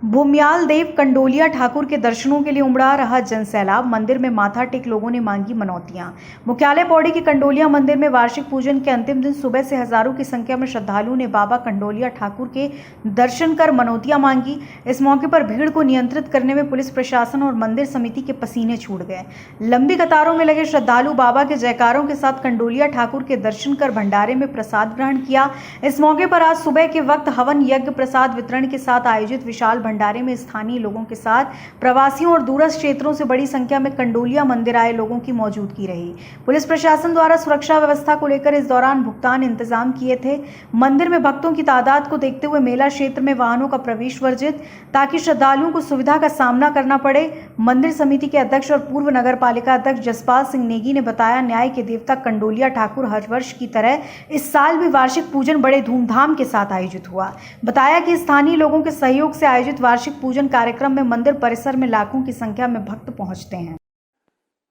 भूमियाल देव कंडोलिया ठाकुर के दर्शनों के लिए उमड़ा रहा जनसैलाब। मंदिर में माथा टेक लोगों ने मांगी मनौतियां। मुख्यालय पौड़ी के कंडोलिया मंदिर में वार्षिक पूजन के अंतिम दिन सुबह से हजारों की संख्या में श्रद्धालुओं ने बाबा कंडोलिया ठाकुर के दर्शन कर मनौतियां मांगी। इस मौके पर भीड़ को नियंत्रित करने में पुलिस प्रशासन और मंदिर समिति के पसीने छूट गए। लंबी कतारों में लगे श्रद्धालु बाबा के जयकारों के साथ कंडोलिया ठाकुर के दर्शन कर भंडारे में प्रसाद ग्रहण किया। इस मौके पर आज सुबह के वक्त हवन यज्ञ प्रसाद वितरण के साथ आयोजित विशाल भंडारे में स्थानीय लोगों के साथ प्रवासियों और दूरस्थ क्षेत्रों से बड़ी संख्या में कंडोलिया मंदिर आए लोगों की मौजूदगी रही। पुलिस प्रशासन द्वारा सुरक्षा व्यवस्था को लेकर इस दौरान पुख्ता इंतजाम किए थे। मंदिर में भक्तों की तादाद को देखते हुए मेला क्षेत्र में वाहनों का प्रवेश वर्जित, ताकि श्रद्धालुओं को सुविधा का सामना करना पड़े। मंदिर समिति के अध्यक्ष और पूर्व नगर पालिका अध्यक्ष जसपाल सिंह नेगी ने बताया, न्याय के देवता कंडोलिया ठाकुर हर वर्ष की तरह इस साल भी वार्षिक पूजन बड़े धूमधाम के साथ आयोजित हुआ। बताया कि स्थानीय लोगों के सहयोग से आयोजित वार्षिक पूजन कार्यक्रम में मंदिर परिसर में लाखों की संख्या में भक्त पहुंचते हैं।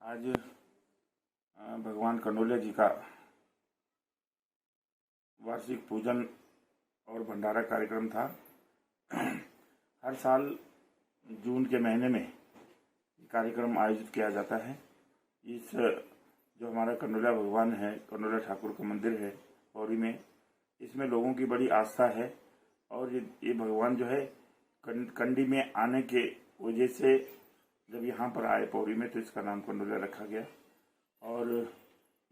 आज भगवान कंडोलिया जी का वार्षिक पूजन और भंडारा कार्यक्रम था। हर साल जून के महीने में कार्यक्रम आयोजित किया जाता है। इस जो हमारा कंडोलिया भगवान है, कंडोलिया ठाकुर का मंदिर है पौड़ी में, इसमें लोगों की बड़ी आस्था है। और ये भगवान जो है कंडी में आने के वजह से जब यहाँ पर आए पौड़ी में, तो इसका नाम कंडोलिया रखा गया। और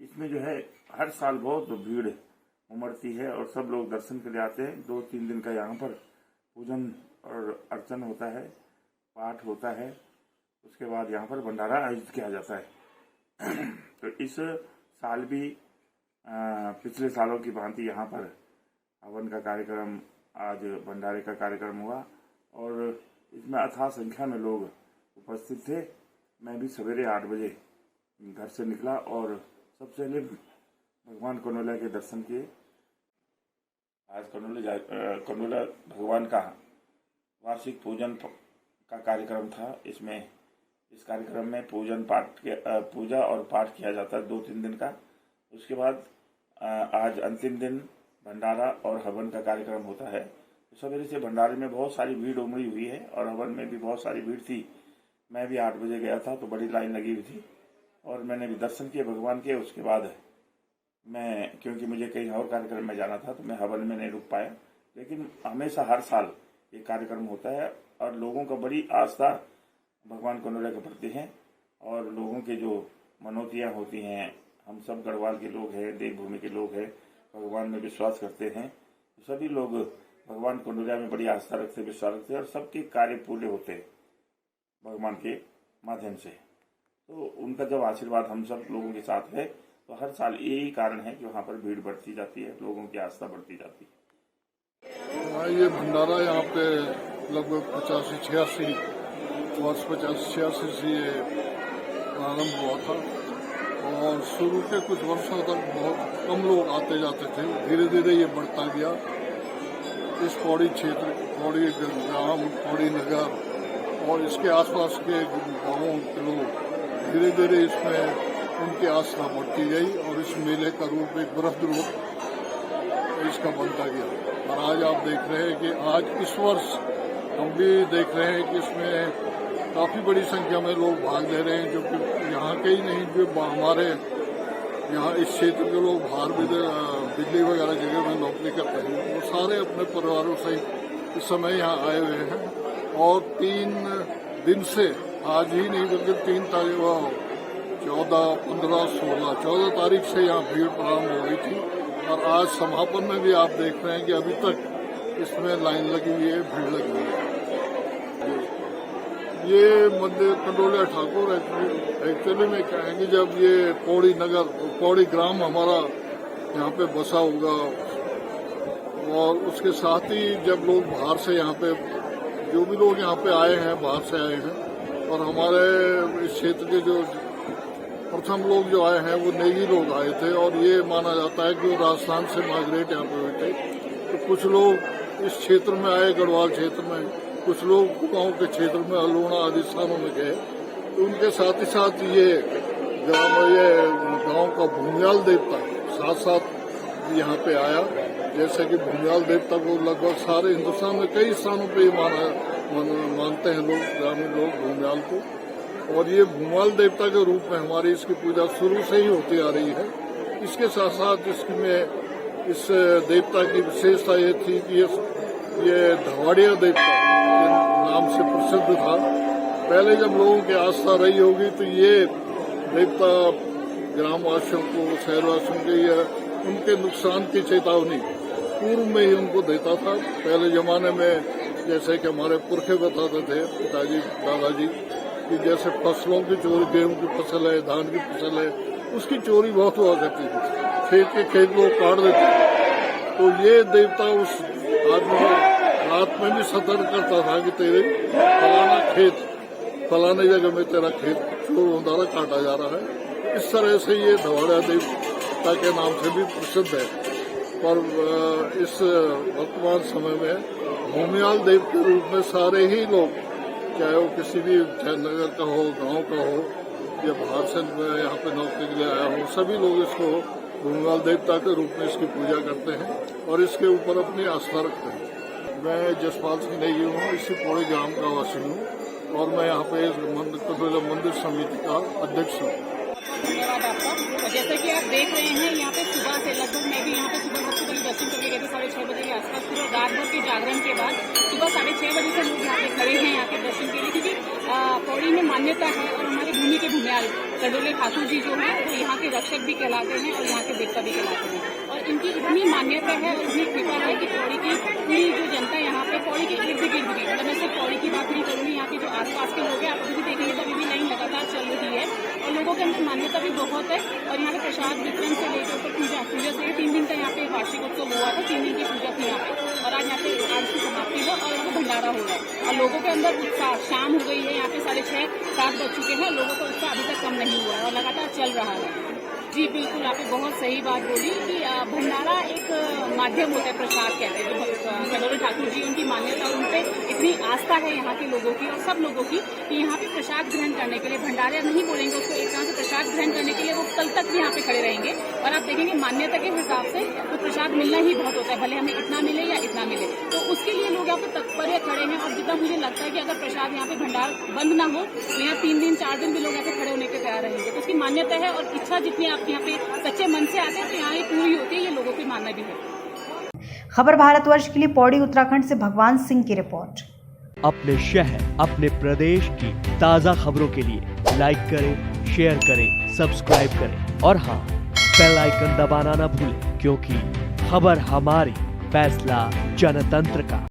इसमें जो है हर साल बहुत भीड़ उमड़ती है और सब लोग दर्शन के लिए आते हैं। 2-3 दिन का यहाँ पर पूजन और अर्चन होता है, पाठ होता है। उसके बाद यहाँ पर भंडारा आयोजित किया जाता है। तो इस साल भी पिछले सालों की भांति यहाँ पर हवन का कार्यक्रम, आज भंडारे का कार्यक्रम हुआ और इसमें अथाह संख्या में लोग उपस्थित थे। मैं भी सवेरे 8 बजे घर से निकला और सबसे पहले भगवान कंडोलिया के दर्शन किए। आज कंडोलिया भगवान का वार्षिक पूजन का कार्यक्रम था। इस कार्यक्रम में पूजा और पाठ किया जाता है 2-3 दिन का। उसके बाद आज अंतिम दिन भंडारा और हवन का कार्यक्रम होता है। सवेरे से भंडारे में बहुत सारी भीड़ उमड़ी हुई है और हवन में भी बहुत सारी भीड़ थी। मैं भी 8 बजे गया था तो बड़ी लाइन लगी हुई थी और मैंने भी दर्शन किए भगवान के। उसके बाद मैं, क्योंकि मुझे कहीं और कार्यक्रम में जाना था, तो मैं हवन में नहीं रुक पाया। लेकिन हमेशा हर साल ये कार्यक्रम होता है और लोगों का बड़ी आस्था भगवान कंडोलिया के प्रति है। और लोगों के जो मनौतियाँ होती हैं, हम सब गढ़वाल के लोग हैं, देवभूमि के लोग हैं, भगवान में विश्वास करते हैं। सभी लोग भगवान कंडोलिया में बड़ी आस्था रखते, विश्वास रखते हैं और सबके कार्य पूरे होते हैं भगवान के माध्यम से। तो उनका जब आशीर्वाद हम सब लोगों के साथ है, तो हर साल यही कारण है कि वहाँ पर भीड़ बढ़ती जाती है, लोगों की आस्था बढ़ती जाती है। ये भंडारा यहाँ पे लगभग 85-86 से ये प्रारंभ हुआ था और शुरू के कुछ वर्षों तक बहुत कम लोग आते जाते थे। धीरे धीरे ये बढ़ता गया। इस पौड़ी क्षेत्र, पौड़ी ग्राम, पौड़ी नगर और इसके आसपास के गांवों के लोग धीरे धीरे इसमें उनकी आस्था बढ़ती गई और इस मेले का रूप एक वृहद रूप इसका बनता गया। और आज आप देख रहे हैं कि आज इस वर्ष हम भी देख रहे हैं कि इसमें काफ़ी बड़ी संख्या में लोग भाग ले रहे हैं, जो कि यहाँ के ही नहीं, जो हमारे यहाँ इस क्षेत्र के लोग बाहर भी दिल्ली वगैरह जगह में नौकरी करते हैं, वो सारे अपने परिवारों से इस समय यहाँ आए हुए हैं। और 3 दिन से, आज ही नहीं बल्कि 3 तारीख, 14, 15, 16, 14 तारीख से यहाँ भीड़ प्रारंभ हो गई थी। और आज समापन में भी आप देख रहे हैं कि अभी तक इसमें लाइन लगी हुई है, भीड़ लगी हुई है। ये मंदिर कंडोलिया ठाकुर एक्चुअली में कहेंगे, जब ये पौड़ी नगर, पौड़ी ग्राम हमारा यहाँ पे बसा होगा और उसके साथ ही जब लोग बाहर से यहाँ पे, जो भी लोग यहाँ पे आए हैं, बाहर से आए हैं, और हमारे इस क्षेत्र के जो प्रथम लोग जो आए हैं वो नेगी लोग आए थे। और ये माना जाता है कि वो राजस्थान से माइग्रेट यहाँ पे हुए थे। तो कुछ लोग इस क्षेत्र में आए, गढ़वाल क्षेत्र में, कुछ लोग गांव के क्षेत्र में, अलोना आदि स्थानों में गए। तो उनके साथ ही साथ ये गांव का भूमियाल देवता साथ साथ यहाँ पे आया। जैसे कि भूमियाल देवता को लगभग सारे हिंदुस्तान में कई स्थानों पे माना मानते हैं लोग, ग्रामीण लोग भूमियाल को। और ये भूमाल देवता के रूप में हमारी इसकी पूजा शुरू से ही होती आ रही है। इसके साथ साथ इसमें इस देवता की विशेषता ये थी कि ये धवाड़िया देवता के नाम से प्रसिद्ध था। पहले जब लोगों की आस्था रही होगी तो ये देवता ग्रामवासियों को, शहरवासियों के या उनके नुकसान की चेतावनी पूर्व में ही उनको देता था। पहले जमाने में जैसे कि हमारे पुरखे बताते थे, पिताजी दादाजी, कि जैसे फसलों की चोरी, गेहूं की फसल है, धान की फसल है, उसकी चोरी बहुत हुआ करती थी। खेत लोग काट देते थे। तो ये देवता उस आदमी को रात में भी सतर्क करता था कि तेरे फलाना खेत, फलाने जगह में तेरा खेत चोर द्वारा काटा जा रहा है। इस तरह से ये धवाड़ा देवता के नाम से भी प्रसिद्ध है। पर इस वर्तमान समय में भूमियाल देव के रूप में सारे ही लोग, चाहे वो किसी भी नगर का हो, गांव का हो या बाहर से यहाँ पे नौकरी के लिए आया हो, सभी लोग इसको भूमियाल देवता के रूप में इसकी पूजा करते हैं और इसके ऊपर अपनी आस्था रखते हैं। मैं जसपाल सिंह नेगी हूँ, इसी पौड़ी ग्राम का वासी हूँ और मैं यहाँ पे मंदिर समिति का अध्यक्ष हूँ। धन्यवाद आपका। जैसा कि आप देख रहे हैं, यहाँ पे सुबह से लगभग मैं भी यहाँ पे सुबह सबसे पहले दर्शन करके गए थे 6:30 बजे के आसपास। पूरा रात भर के जागरण के बाद सुबह 6:30 बजे से लोग यहाँ पे खड़े हैं यहाँ के दर्शन के लिए, क्योंकि पौड़ी में मान्यता है और हमारे भूमि के भूमियाल कंडोले ठाकुर जी जो हैं वो यहाँ के रक्षक भी कहलाते हैं और यहाँ के देवता भी कहलाते हैं। और इनकी इतनी मान्यता है और इतनी कृपा है कि पौड़ी की पूरी जो जनता यहाँ पे पौड़ी के इर्द गिर्द भी, मतलब मैं सिर्फ पौड़ी की बात नहीं करूँगी, यहाँ के जो आसपास के लोग हैं, आप अभी भी देखेंगे तो अभी भी लाइन लगातार चल रही है और लोगों के अंदर मान्यता भी बहुत है। और यहाँ पे प्रसाद वितरण से लेकर तो पूजा से 3 दिन का यहाँ पे वार्षिक उत्सव हुआ था, 3 दिन की पूजा थी यहाँ पे और आज यहाँ पे आज की समाप्ति है और यहाँ पे भंडारा हो रहा है और लोगों के अंदर उत्साह। शाम हो गई है, यहाँ पे 6:30-7 बज चुके हैं, लोगों का उत्साह अभी तक कम नहीं हुआ है और लगातार चल रहा है। जी बिल्कुल, आपने बहुत सही बात बोली कि भंडारा एक माध्यम होता है, प्रसाद कहते हैं। जो कंडोले ठाकुर जी, उनकी मान्यता, उन पर इतनी आस्था है यहाँ के लोगों की और सब लोगों की कि यहाँ पे प्रसाद ग्रहण करने के लिए, भंडारा नहीं बोलेंगे उसको, एक तरह से प्रसाद ग्रहण करने के लिए वो कल तक भी यहाँ पे खड़े रहेंगे। और आप देखेंगे मान्यता के हिसाब से तो प्रसाद मिलना ही बहुत होता है, भले हमें इतना मिले या इतना मिले, तो उसके लिए लोग यहाँ पे तत्पर खड़े हैं। और जितना मुझे लगता है कि अगर प्रसाद यहाँ पे भंडार बंद ना हो तो यहाँ 3 दिन 4 दिन भी लोग यहाँ पे खड़े होने के तैयार रहेंगे। तो उसकी मान्यता है और इच्छा जितनी आप यहाँ पे सच्चे मन से आते हैं तो यहाँ ये पूरी होती है, ये लोगों की मानना भी है। खबर भारतवर्ष के लिए पौड़ी उत्तराखंड से भगवान सिंह की रिपोर्ट। अपने शहर, अपने प्रदेश की ताज़ा खबरों के लिए लाइक करें, शेयर करें, सब्सक्राइब करें और हाँ, बेल आइकन दबाना ना भूलें, क्योंकि खबर हमारी, फैसला जनतंत्र का।